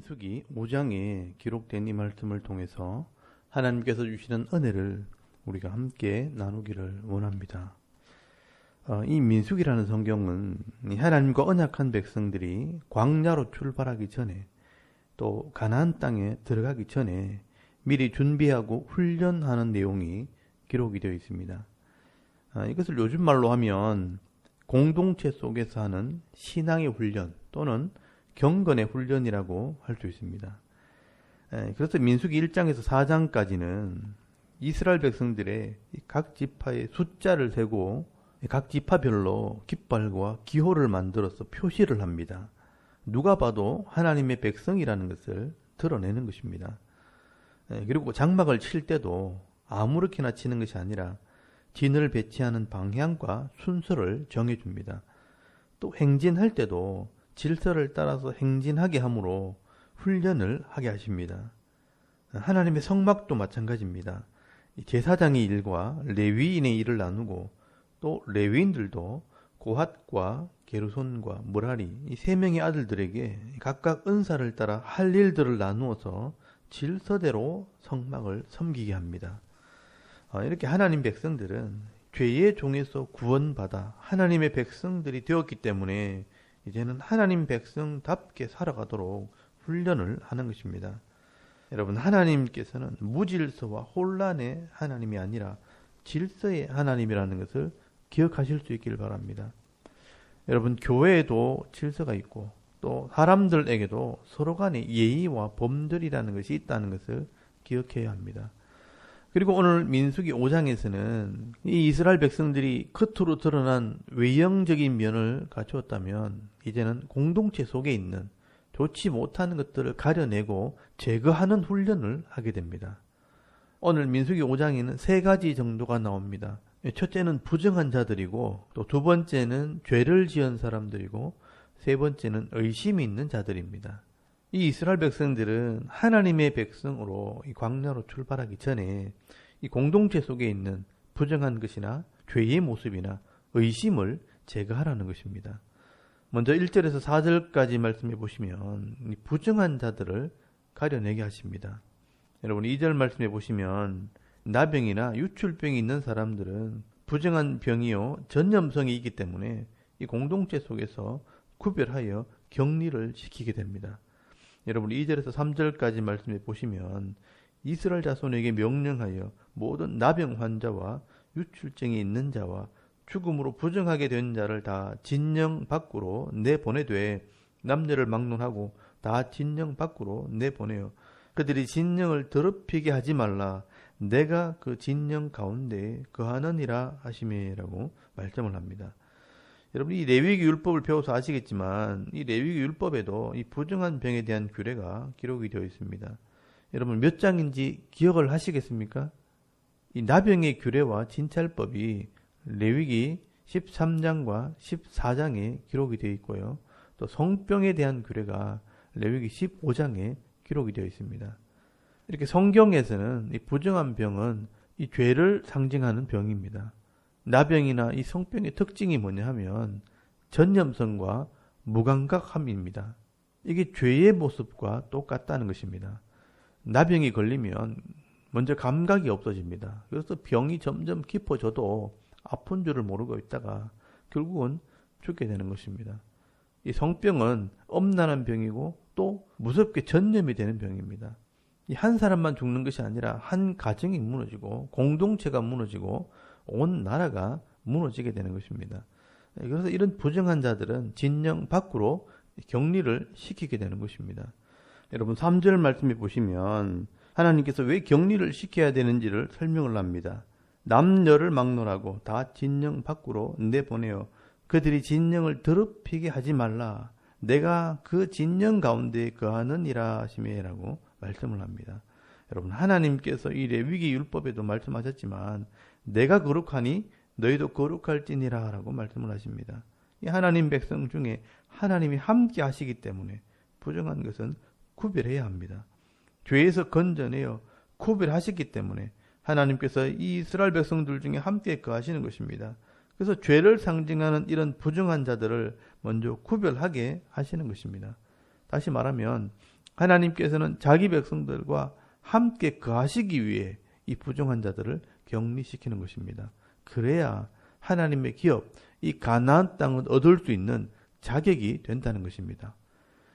민수기 5장에 기록된 이 말씀을 통해서 하나님께서 주시는 은혜를 우리가 함께 나누기를 원합니다. 이 민수기라는 성경은 하나님과 언약한 백성들이 광야로 출발하기 전에 또 가나안 땅에 들어가기 전에 미리 준비하고 훈련하는 내용이 기록이 되어 있습니다. 이것을 요즘 말로 하면 공동체 속에서 하는 신앙의 훈련 또는 경건의 훈련이라고 할 수 있습니다. 그래서 민수기 1장에서 4장까지는 이스라엘 백성들의 각 지파의 숫자를 세고 각 지파별로 깃발과 기호를 만들어서 표시를 합니다. 누가 봐도 하나님의 백성이라는 것을 드러내는 것입니다. 그리고 장막을 칠 때도 아무렇게나 치는 것이 아니라 진을 배치하는 방향과 순서를 정해줍니다. 또 행진할 때도 질서를 따라서 행진하게 함으로 훈련을 하게 하십니다. 하나님의 성막도 마찬가지입니다. 제사장의 일과 레위인의 일을 나누고 또 레위인들도 고핫과 게르손과 므라리 이 세 명의 아들들에게 각각 은사를 따라 할 일들을 나누어서 질서대로 성막을 섬기게 합니다. 이렇게 하나님 백성들은 죄의 종에서 구원받아 하나님의 백성들이 되었기 때문에 이제는 하나님 백성답게 살아가도록 훈련을 하는 것입니다. 여러분, 하나님께서는 무질서와 혼란의 하나님이 아니라 질서의 하나님이라는 것을 기억하실 수 있기를 바랍니다. 여러분, 교회에도 질서가 있고 또 사람들에게도 서로 간의 예의와 법들이라는 것이 있다는 것을 기억해야 합니다. 그리고 오늘 민수기 5장에서는 이 이스라엘 백성들이 겉으로 드러난 외형적인 면을 갖추었다면 이제는 공동체 속에 있는 좋지 못한 것들을 가려내고 제거하는 훈련을 하게 됩니다. 오늘 민수기 5장에는 세 가지 정도가 나옵니다. 첫째는 부정한 자들이고 또 두 번째는 죄를 지은 사람들이고 세 번째는 의심이 있는 자들입니다. 이 이스라엘 백성들은 하나님의 백성으로 이 광야로 출발하기 전에 이 공동체 속에 있는 부정한 것이나 죄의 모습이나 의심을 제거하라는 것입니다. 먼저 1절에서 4절까지 말씀해 보시면 이 부정한 자들을 가려내게 하십니다. 여러분 2절 말씀해 보시면 나병이나 유출병이 있는 사람들은 부정한 병이요 전염성이 있기 때문에 이 공동체 속에서 구별하여 격리를 시키게 됩니다. 여러분 2절에서 3절까지 말씀해 보시면 이스라엘 자손에게 명령하여 모든 나병 환자와 유출증이 있는 자와 죽음으로 부정하게 된 자를 다 진영 밖으로 내보내되 남녀를 막론하고 다 진영 밖으로 내보내요. 그들이 진영을 더럽히게 하지 말라. 내가 그 진영 가운데 거하느니라 하시매라고 말씀을 합니다. 여러분 이 레위기 율법을 배워서 아시겠지만 이 레위기 율법에도 이 부정한 병에 대한 규례가 기록이 되어 있습니다. 여러분 몇 장인지 기억을 하시겠습니까? 이 나병의 규례와 진찰법이 레위기 13장과 14장에 기록이 되어 있고요. 또 성병에 대한 규례가 레위기 15장에 기록이 되어 있습니다. 이렇게 성경에서는 이 부정한 병은 이 죄를 상징하는 병입니다. 나병이나 이 성병의 특징이 뭐냐 하면 전염성과 무감각함입니다. 이게 죄의 모습과 똑같다는 것입니다. 나병이 걸리면 먼저 감각이 없어집니다. 그래서 병이 점점 깊어져도 아픈 줄을 모르고 있다가 결국은 죽게 되는 것입니다. 이 성병은 엄난한 병이고 또 무섭게 전염이 되는 병입니다. 이 한 사람만 죽는 것이 아니라 한 가정이 무너지고 공동체가 무너지고 온 나라가 무너지게 되는 것입니다. 그래서 이런 부정한 자들은 진영 밖으로 격리를 시키게 되는 것입니다. 여러분 3절 말씀해 보시면 하나님께서 왜 격리를 시켜야 되는지를 설명을 합니다. 남녀를 막론하고 다 진영 밖으로 내보내어 그들이 진영을 더럽히게 하지 말라. 내가 그 진영 가운데 거하느니라 하시매라고 말씀을 합니다. 여러분 하나님께서 이 레위기 율법에도 말씀하셨지만 내가 거룩하니 너희도 거룩할지니라 라고 말씀을 하십니다. 이 하나님 백성 중에 하나님이 함께 하시기 때문에 부정한 것은 구별해야 합니다. 죄에서 건져내어 구별하셨기 때문에 하나님께서 이 이스라엘 백성들 중에 함께 거하시는 것입니다. 그래서 죄를 상징하는 이런 부정한 자들을 먼저 구별하게 하시는 것입니다. 다시 말하면 하나님께서는 자기 백성들과 함께 거하시기 위해 이 부정한 자들을 격리시키는 것입니다. 그래야 하나님의 기업, 이 가나안 땅을 얻을 수 있는 자격이 된다는 것입니다.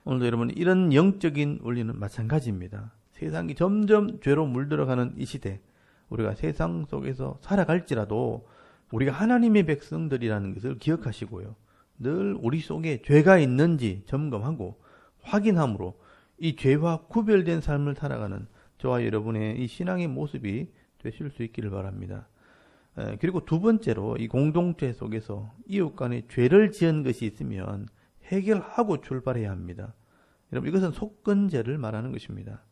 오늘도 여러분 이런 영적인 원리는 마찬가지입니다. 세상이 점점 죄로 물들어가는 이 시대, 우리가 세상 속에서 살아갈지라도 우리가 하나님의 백성들이라는 것을 기억하시고요. 늘 우리 속에 죄가 있는지 점검하고 확인함으로 이 죄와 구별된 삶을 살아가는 저와 여러분의 이 신앙의 모습이 되실 수 있기를 바랍니다. 그리고 두 번째로 이 공동체 속에서 이웃 간에 죄를 지은 것이 있으면 해결하고 출발해야 합니다. 여러분 이것은 속건제를 말하는 것입니다.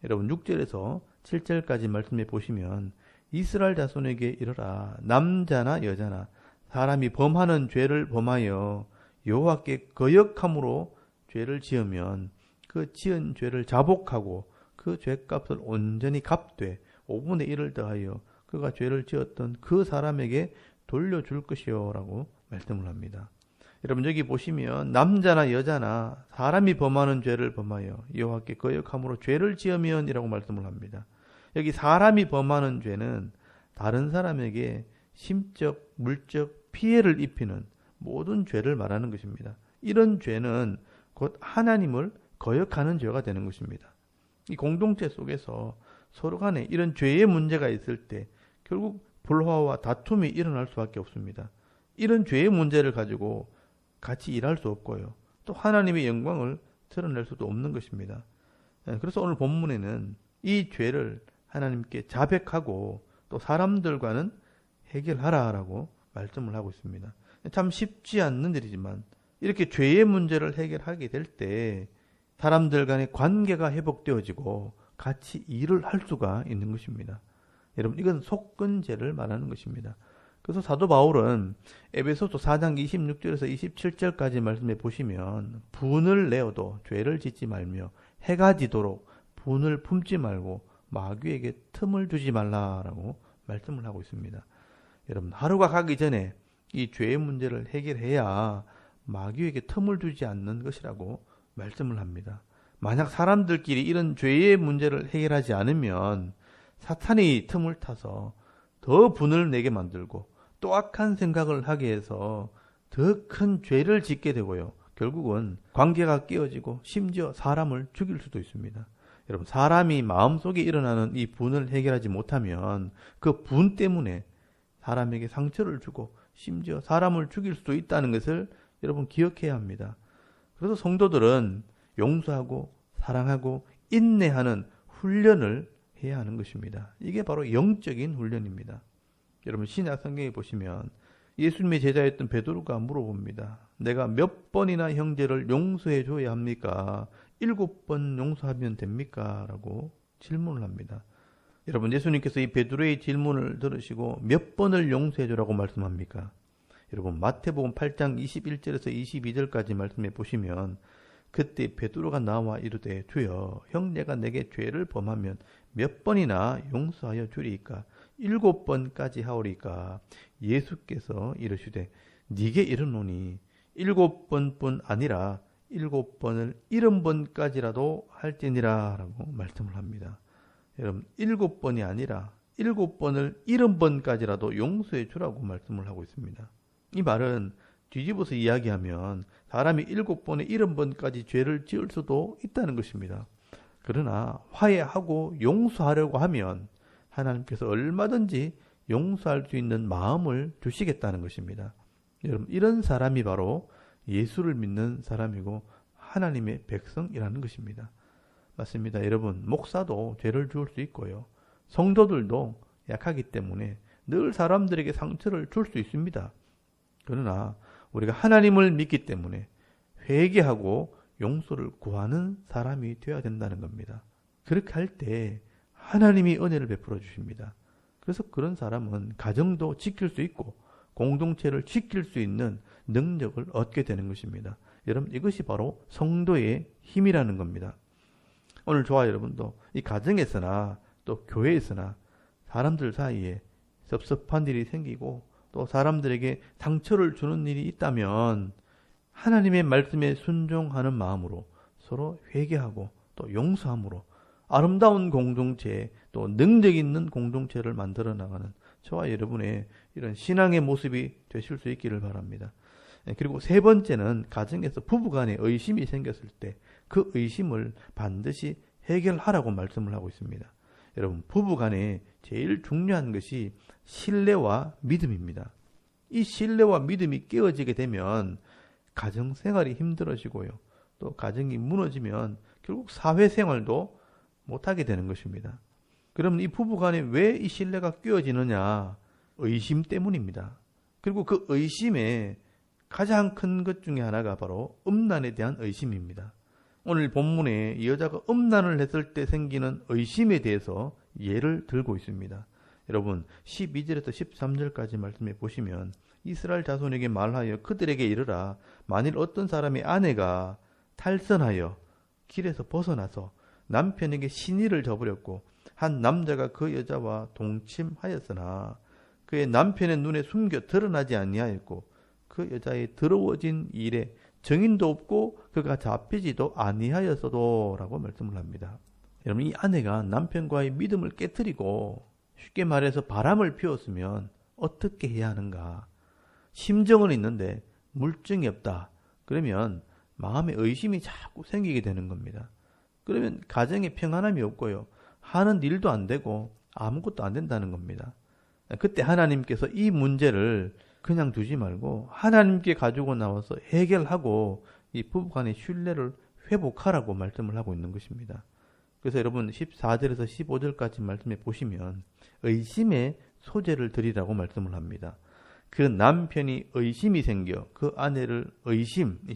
여러분 6절에서 7절까지 말씀해 보시면 이스라엘 자손에게 이르라 남자나 여자나 사람이 범하는 죄를 범하여 여호와께 거역함으로 죄를 지으면 그 지은 죄를 자복하고 그 죄값을 온전히 갚되 5분의 1을 더하여 그가 죄를 지었던 그 사람에게 돌려줄 것이요 라고 말씀을 합니다. 여러분 여기 보시면 남자나 여자나 사람이 범하는 죄를 범하여 여호와께 거역함으로 죄를 지으면 이라고 말씀을 합니다. 여기 사람이 범하는 죄는 다른 사람에게 심적, 물적 피해를 입히는 모든 죄를 말하는 것입니다. 이런 죄는 곧 하나님을 거역하는 죄가 되는 것입니다. 이 공동체 속에서 서로 간에 이런 죄의 문제가 있을 때 결국 불화와 다툼이 일어날 수밖에 없습니다. 이런 죄의 문제를 가지고 같이 일할 수 없고요. 또 하나님의 영광을 드러낼 수도 없는 것입니다. 그래서 오늘 본문에는 이 죄를 하나님께 자백하고 또 사람들과는 해결하라라고 말씀을 하고 있습니다. 참 쉽지 않는 일이지만 이렇게 죄의 문제를 해결하게 될 때 사람들 간의 관계가 회복되어지고 같이 일을 할 수가 있는 것입니다. 여러분 이건 속건제를 말하는 것입니다. 그래서 사도 바울은 에베소서 4장 26절에서 27절까지 말씀해 보시면 분을 내어도 죄를 짓지 말며 해가 지도록 분을 품지 말고 마귀에게 틈을 주지 말라라고 말씀을 하고 있습니다. 여러분 하루가 가기 전에 이 죄의 문제를 해결해야 마귀에게 틈을 주지 않는 것이라고 말씀을 합니다. 만약 사람들끼리 이런 죄의 문제를 해결하지 않으면 사탄이 틈을 타서 더 분을 내게 만들고 또 악한 생각을 하게 해서 더 큰 죄를 짓게 되고요. 결국은 관계가 깨어지고 심지어 사람을 죽일 수도 있습니다. 여러분 사람이 마음속에 일어나는 이 분을 해결하지 못하면 그 분 때문에 사람에게 상처를 주고 심지어 사람을 죽일 수도 있다는 것을 여러분 기억해야 합니다. 그래서 성도들은 용서하고 사랑하고 인내하는 훈련을 해야 하는 것입니다. 이게 바로 영적인 훈련입니다. 여러분 신약 성경에 보시면 예수님의 제자였던 베드로가 물어봅니다. 내가 몇 번이나 형제를 용서해 줘야 합니까? 7번 용서하면 됩니까? 라고 질문을 합니다. 여러분 예수님께서 이 베드로의 질문을 들으시고 몇 번을 용서해 주라고 말씀합니까? 여러분 마태복음 8장 21절에서 22절까지 말씀해 보시면 그때 베드로가 나와 이르되 주여 형제가 내게 죄를 범하면 몇 번이나 용서하여 주리이까? 7번까지 하오리까? 예수께서 이르시되 네게 이르노니 7번뿐 아니라 7번을 70번까지라도 할지니라 라고 말씀을 합니다. 여러분 7번이 아니라 7번을 70번까지라도 용서해 주라고 말씀을 하고 있습니다. 이 말은 뒤집어서 이야기하면 사람이 7번에 70번까지 죄를 지을 수도 있다는 것입니다. 그러나 화해하고 용서하려고 하면 하나님께서 얼마든지 용서할 수 있는 마음을 주시겠다는 것입니다. 여러분 이런 사람이 바로 예수를 믿는 사람이고 하나님의 백성이라는 것입니다. 맞습니다. 여러분 목사도 죄를 지을 수 있고요. 성도들도 약하기 때문에 늘 사람들에게 상처를 줄 수 있습니다. 그러나 우리가 하나님을 믿기 때문에 회개하고 용서를 구하는 사람이 되어야 된다는 겁니다. 그렇게 할 때 하나님이 은혜를 베풀어 주십니다. 그래서 그런 사람은 가정도 지킬 수 있고 공동체를 지킬 수 있는 능력을 얻게 되는 것입니다. 여러분 이것이 바로 성도의 힘이라는 겁니다. 오늘 저와 여러분도 이 가정에서나 또 교회에서나 사람들 사이에 섭섭한 일이 생기고 또 사람들에게 상처를 주는 일이 있다면 하나님의 말씀에 순종하는 마음으로 서로 회개하고 또 용서함으로 아름다운 공동체, 또 능력 있는 공동체를 만들어 나가는 저와 여러분의 이런 신앙의 모습이 되실 수 있기를 바랍니다. 그리고 세 번째는 가정에서 부부간에 의심이 생겼을 때 그 의심을 반드시 해결하라고 말씀을 하고 있습니다. 여러분, 부부간에 제일 중요한 것이 신뢰와 믿음입니다. 이 신뢰와 믿음이 깨어지게 되면 가정생활이 힘들어지고요. 또 가정이 무너지면 결국 사회생활도 못하게 되는 것입니다. 그러면 이 부부간에 왜 이 신뢰가 깨어지느냐? 의심 때문입니다. 그리고 그 의심의 가장 큰 것 중에 하나가 바로 음란에 대한 의심입니다. 오늘 본문에 이 여자가 음란을 했을 때 생기는 의심에 대해서 예를 들고 있습니다. 여러분 12절에서 13절까지 말씀해 보시면 이스라엘 자손에게 말하여 그들에게 이르라 만일 어떤 사람의 아내가 탈선하여 길에서 벗어나서 남편에게 신의를 저버렸고 한 남자가 그 여자와 동침하였으나 그의 남편의 눈에 숨겨 드러나지 아니하였고 그 여자의 더러워진 일에 증인도 없고 그가 잡히지도 아니하였어도 라고 말씀을 합니다. 여러분 이 아내가 남편과의 믿음을 깨트리고 쉽게 말해서 바람을 피웠으면 어떻게 해야 하는가? 심정은 있는데 물증이 없다. 그러면 마음에 의심이 자꾸 생기게 되는 겁니다. 그러면 가정에 평안함이 없고요. 하는 일도 안 되고 아무것도 안 된다는 겁니다. 그때 하나님께서 이 문제를 그냥 두지 말고 하나님께 가지고 나와서 해결하고 이 부부간의 신뢰를 회복하라고 말씀을 하고 있는 것입니다. 그래서 여러분 14절에서 15절까지 말씀해 보시면 의심의 소재를 드리라고 말씀을 합니다. 그 남편이 의심이 생겨 그 아내를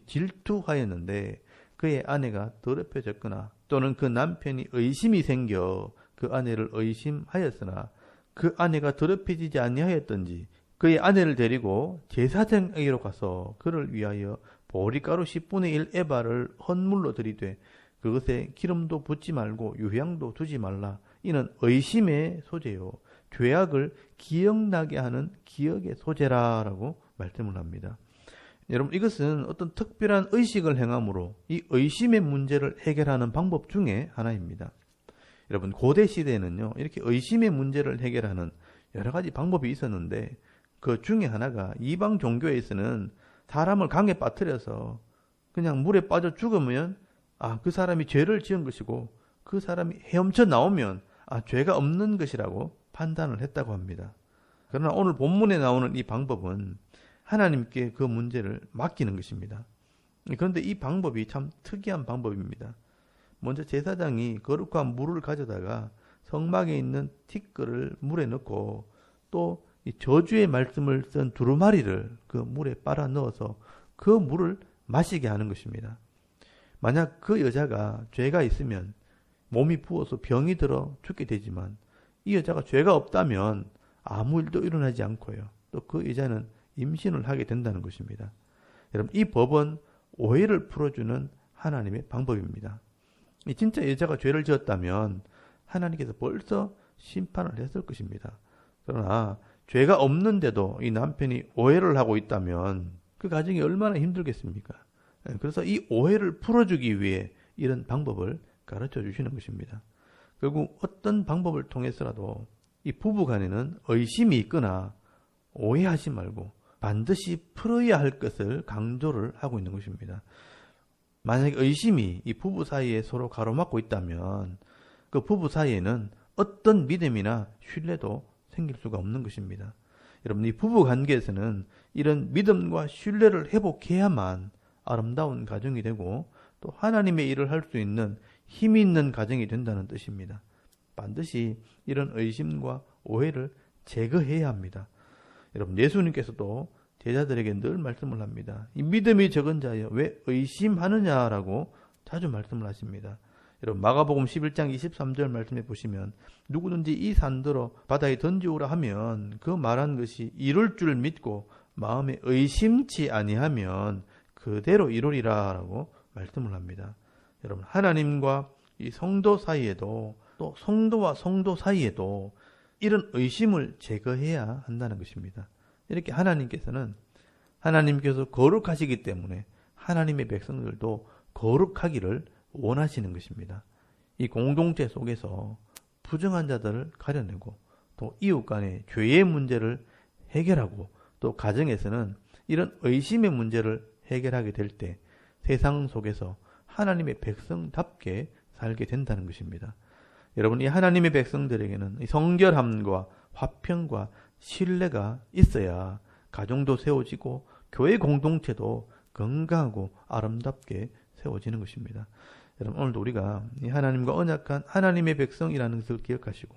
질투하였는데 그의 아내가 더럽혀졌거나 또는 그 남편이 의심이 생겨 그 아내를 의심하였으나 그 아내가 더럽혀지지 아니하였던지 그의 아내를 데리고 제사장에게로 가서 그를 위하여 보리가루 10분의 1 에바를 헌물로 드리되 그것에 기름도 붓지 말고 유향도 두지 말라. 이는 의심의 소재요 죄악을 기억나게 하는 기억의 소재라라고 말씀을 합니다. 여러분 이것은 어떤 특별한 의식을 행함으로 이 의심의 문제를 해결하는 방법 중에 하나입니다. 여러분 고대 시대에는요 이렇게 의심의 문제를 해결하는 여러 가지 방법이 있었는데 그 중에 하나가 이방 종교에서는 사람을 강에 빠뜨려서 그냥 물에 빠져 죽으면 그 사람이 죄를 지은 것이고 그 사람이 헤엄쳐 나오면 죄가 없는 것이라고 판단을 했다고 합니다. 그러나 오늘 본문에 나오는 이 방법은 하나님께 그 문제를 맡기는 것입니다. 그런데 이 방법이 참 특이한 방법입니다. 먼저 제사장이 거룩한 물을 가져다가 성막에 있는 티끌을 물에 넣고 또 이 저주의 말씀을 쓴 두루마리를 그 물에 빨아 넣어서 그 물을 마시게 하는 것입니다. 만약 그 여자가 죄가 있으면 몸이 부어서 병이 들어 죽게 되지만 이 여자가 죄가 없다면 아무 일도 일어나지 않고요. 또 그 여자는 임신을 하게 된다는 것입니다. 여러분 이 법은 오해를 풀어주는 하나님의 방법입니다. 진짜 여자가 죄를 지었다면 하나님께서 벌써 심판을 했을 것입니다. 그러나 죄가 없는데도 이 남편이 오해를 하고 있다면 그 가정이 얼마나 힘들겠습니까? 그래서 이 오해를 풀어주기 위해 이런 방법을 가르쳐 주시는 것입니다. 결국 어떤 방법을 통해서라도 이 부부간에는 의심이 있거나 오해하지 말고 반드시 풀어야 할 것을 강조를 하고 있는 것입니다. 만약에 의심이 이 부부 사이에 서로 가로막고 있다면 그 부부 사이에는 어떤 믿음이나 신뢰도 생길 수가 없는 것입니다. 여러분 이 부부 관계에서는 이런 믿음과 신뢰를 회복해야만 아름다운 가정이 되고 또 하나님의 일을 할 수 있는 힘이 있는 가정이 된다는 뜻입니다. 반드시 이런 의심과 오해를 제거해야 합니다. 여러분 예수님께서도 제자들에게 늘 말씀을 합니다. 이 믿음이 적은 자여 왜 의심하느냐라고 자주 말씀을 하십니다. 여러분 마가복음 11장 23절 말씀해 보시면 누구든지 이 산더러 바다에 던지오라 하면 그 말한 것이 이룰 줄 믿고 마음에 의심치 아니하면 그대로 이루리라 라고 말씀을 합니다. 여러분 하나님과 이 성도 사이에도 또 성도와 성도 사이에도 이런 의심을 제거해야 한다는 것입니다. 이렇게 하나님께서 거룩하시기 때문에 하나님의 백성들도 거룩하기를 원하시는 것입니다. 이 공동체 속에서 부정한 자들을 가려내고 또 이웃 간의 죄의 문제를 해결하고 또 가정에서는 이런 의심의 문제를 해결하게 될 때 세상 속에서 하나님의 백성답게 살게 된다는 것입니다. 여러분, 이 하나님의 백성들에게는 성결함과 화평과 신뢰가 있어야 가정도 세워지고 교회 공동체도 건강하고 아름답게 세워지는 것입니다. 여러분, 오늘도 우리가 이 하나님과 언약한 하나님의 백성이라는 것을 기억하시고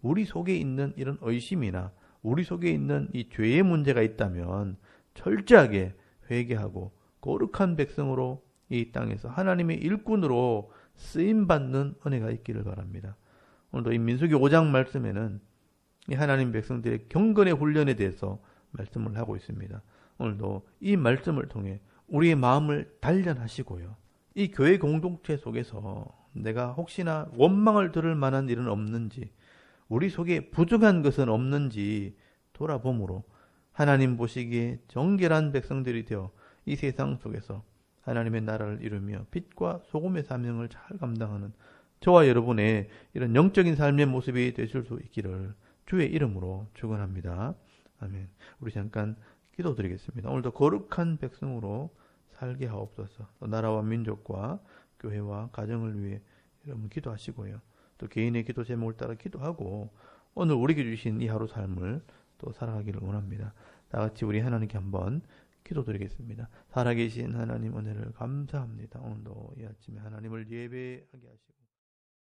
우리 속에 있는 이런 의심이나 우리 속에 있는 이 죄의 문제가 있다면 철저하게 회개하고 거룩한 백성으로 이 땅에서 하나님의 일꾼으로 쓰임받는 은혜가 있기를 바랍니다. 오늘도 이 민수기 5장 말씀에는 이 하나님 백성들의 경건의 훈련에 대해서 말씀을 하고 있습니다. 오늘도 이 말씀을 통해 우리의 마음을 단련하시고요. 이 교회 공동체 속에서 내가 혹시나 원망을 들을 만한 일은 없는지, 우리 속에 부족한 것은 없는지 돌아봄으로 하나님 보시기에 정결한 백성들이 되어 이 세상 속에서 하나님의 나라를 이루며 빛과 소금의 사명을 잘 감당하는 저와 여러분의 이런 영적인 삶의 모습이 되실 수 있기를 주의 이름으로 축원합니다. 아멘. 우리 잠깐 기도드리겠습니다. 오늘도 거룩한 백성으로 살게 하옵소서. 나라와 민족과 교회와 가정을 위해 여러분 기도하시고요. 또 개인의 기도 제목을 따라 기도하고 오늘 우리에게 주신 이 하루 삶을 또 살아가기를 원합니다. 다 같이 우리 하나님께 한번 기도드리겠습니다. 살아계신 하나님 은혜를 감사합니다. 오늘도 이 아침에 하나님을 예배하게 하시고